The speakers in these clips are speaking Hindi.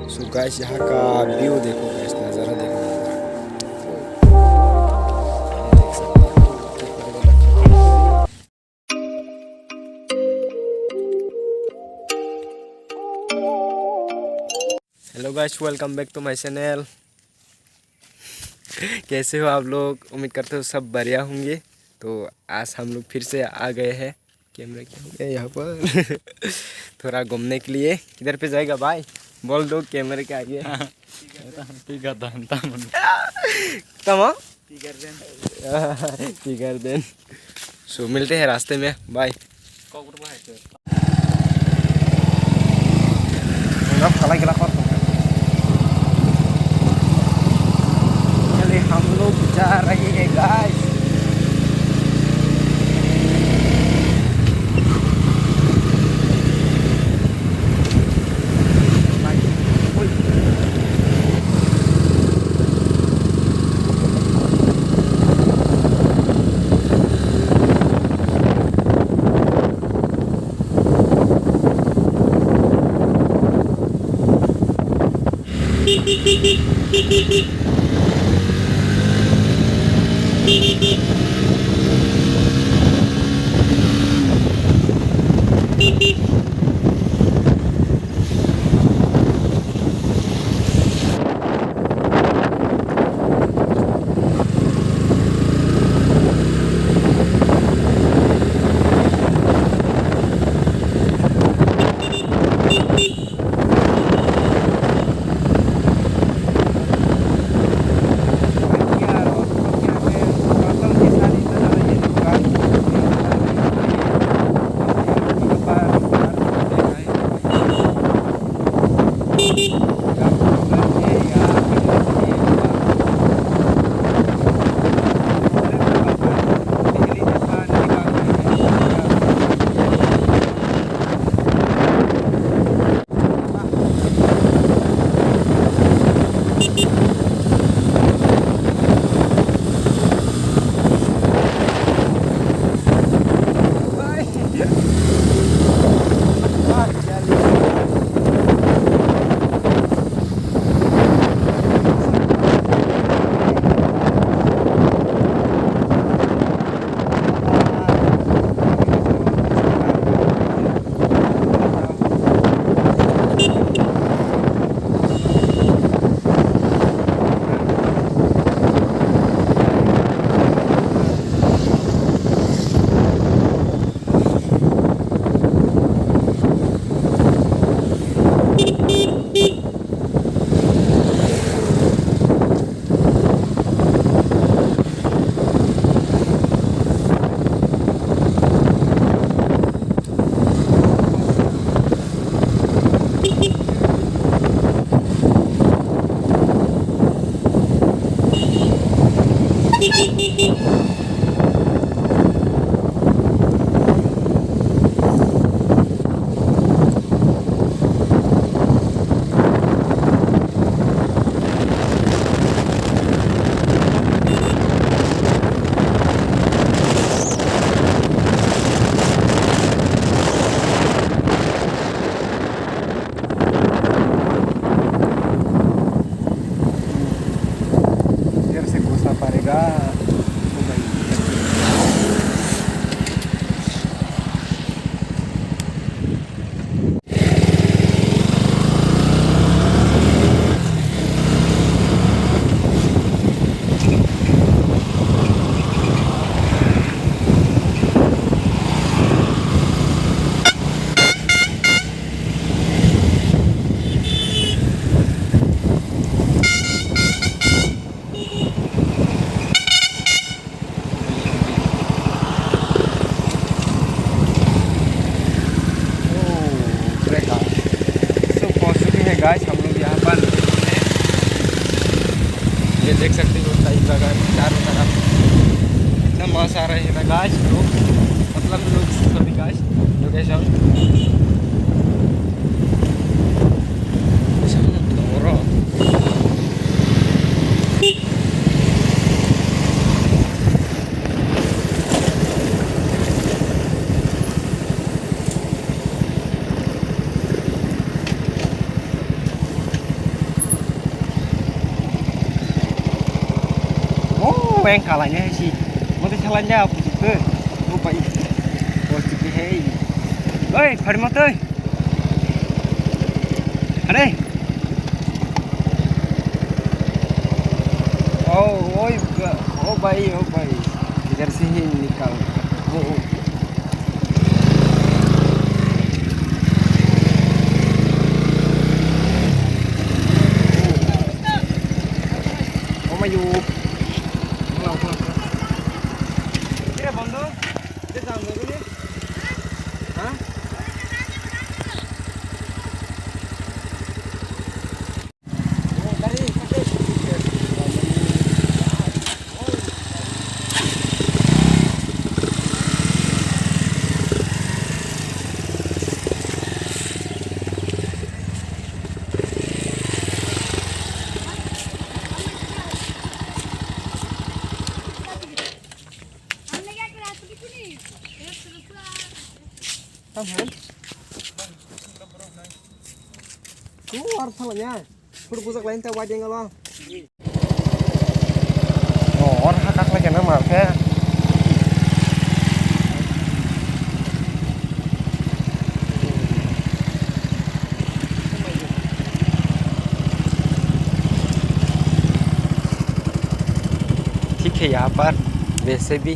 सो गाइस यहाँ का व्यू देखो गाइस, नज़ारा देखो नज़ारा। ये देख सकते हो कितना बड़ा खतरा। Hello guys, welcome back to my channel. कैसे हो आप लोग? उम्मीद करते हो सब बढ़िया होंगे। तो आज हम लोग फिर से आ गए हैं। कैमरा क्या हो गया यहाँ पर? थोड़ा घूमने के लिए। किधर पे जाएगा भाई? बोल दो कैमरे के आगे। कर देन। सो मिलते हैं रास्ते में, बाय। चलिए हम लोग जा रहे हैं गाइस। गाइस हम लोग यहाँ पर ये देख सकते हो कई जगह चारों तरफ इतना मस्त आ रहे हैं ना गाइस लोग, मतलब लोग सभी guys location yang kalahnya sih. Mau salahnya apa juga? Oh baik. Oh cukup hei. Oi, khari mot oi. Ada. Oh, oi, oh baik. Iधर से ही निकाल. Oh.มาอยู่เรานี่บอลดูจะทำอะไรนี่ฮะทำไงkeluar salahnya udah pusat lain teh wajah nggak lo orang hakak lagi nama kayak ठीक है यहाँ पर वैसे भी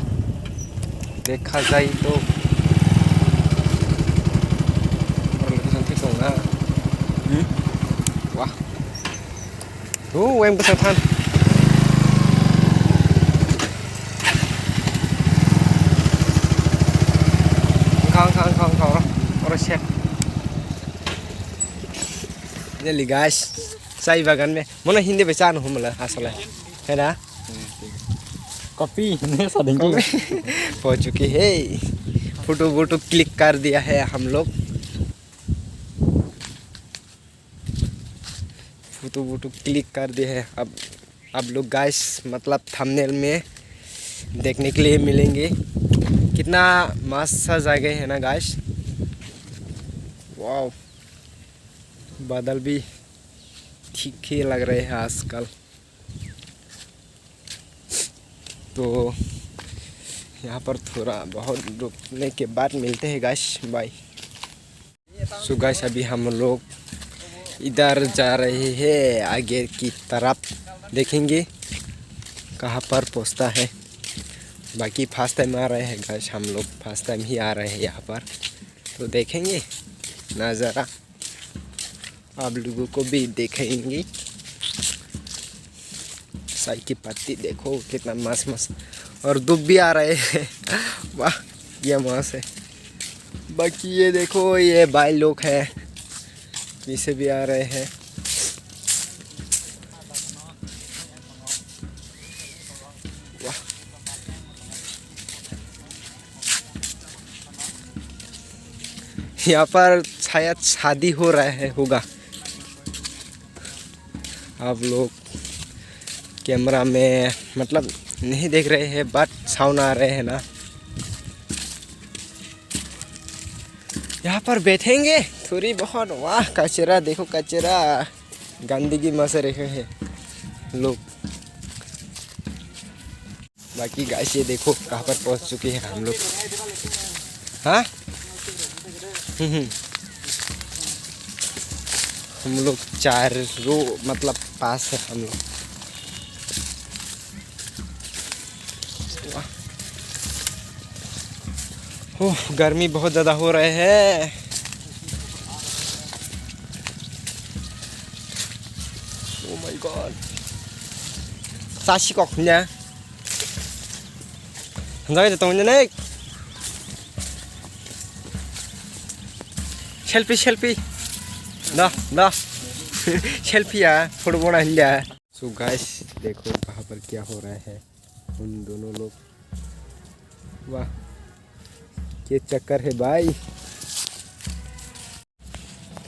देखा जाए तो wah, em có than. Không, orang cek. Ini li guys, saya bagan में, mana Hindi becan hum lah asalnya, है ना? कॉपी ने सदेंगे पहुंच चुकी है फोटो क्लिक कर दिया है हम लोग फोटो क्लिक कर दिए है अब लोग गाइस मतलब थंबनेल में देखने के लिए मिलेंगे कितना मस्त सा जगह है ना गाइस वाव बादल भी ठीक ही लग रहे हैं आजकल तो यहाँ पर थोड़ा बहुत रुकने के बाद मिलते हैं गाइस बाय सो गाइस अभी हम लोग इधर जा रहे हैं आगे की तरफ देखेंगे कहाँ पर पहुँचता है बाकी फर्स्ट टाइम आ रहे हैं गाइस हम लोग फर्स्ट टाइम ही आ रहे हैं यहाँ पर तो देखेंगे नज़ारा आप लोगों को भी देखेंगे साई की पत्ती देखो कितना मस्त और धूप भी आ रहे हैं वाह ये मस्त है बाकी ये देखो ये भाई लोग हैं पीछे भी आ रहे हैं वाह यहाँ पर शायद शादी हो रहा होगा आप लोग कैमरा में मतलब नहीं देख रहे हैं बट साउंड आ रहे हैं ना यहाँ पर बैठेंगे थोड़ी बहुत वाह कचरा देखो कचरा गंदगी मस रहे हैं लोग बाकी गाइस ये देखो कहाँ पर पहुँच चुके हैं हम लोग हाँ हम लोग 4 रो मतलब पास है हम लोग ओह गर्मी बहुत ज़्यादा हो रहे हैं ओह माय गॉड साशी कॉक nha rồi thì tôi nhớ selfie दा सेल्फी है फोटो बना लिया है सो गाइस देखो कहाँ पर क्या हो रहा है उन दोनों लोग वाह ये चक्कर है भाई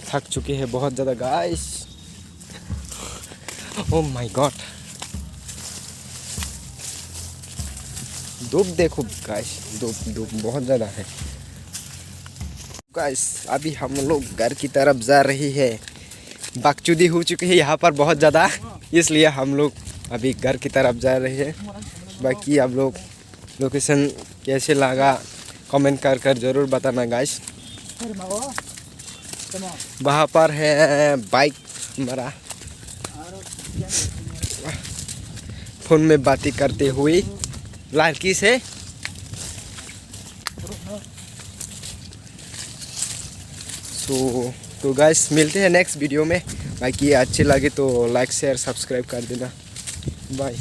थक चुके हैं बहुत ज़्यादा गाइस ओह माय गॉड धूप देखो गाइस धूप बहुत ज़्यादा है गाइस अभी हम लोग घर की तरफ जा रही है बकचोदी हो चुकी है यहाँ पर बहुत ज़्यादा इसलिए हम लोग अभी घर की तरफ जा रहे हैं बाकी आप लोग लोकेशन कैसे लगा कमेंट कर ज़रूर बताना गाइस। वहाँ पर है बाइक हमारा, फ़ोन में बातें करते हुए लड़की से। तो गाइस मिलते हैं नेक्स्ट वीडियो में। बाकी अच्छे लगे तो लाइक शेयर सब्सक्राइब कर देना। बाय।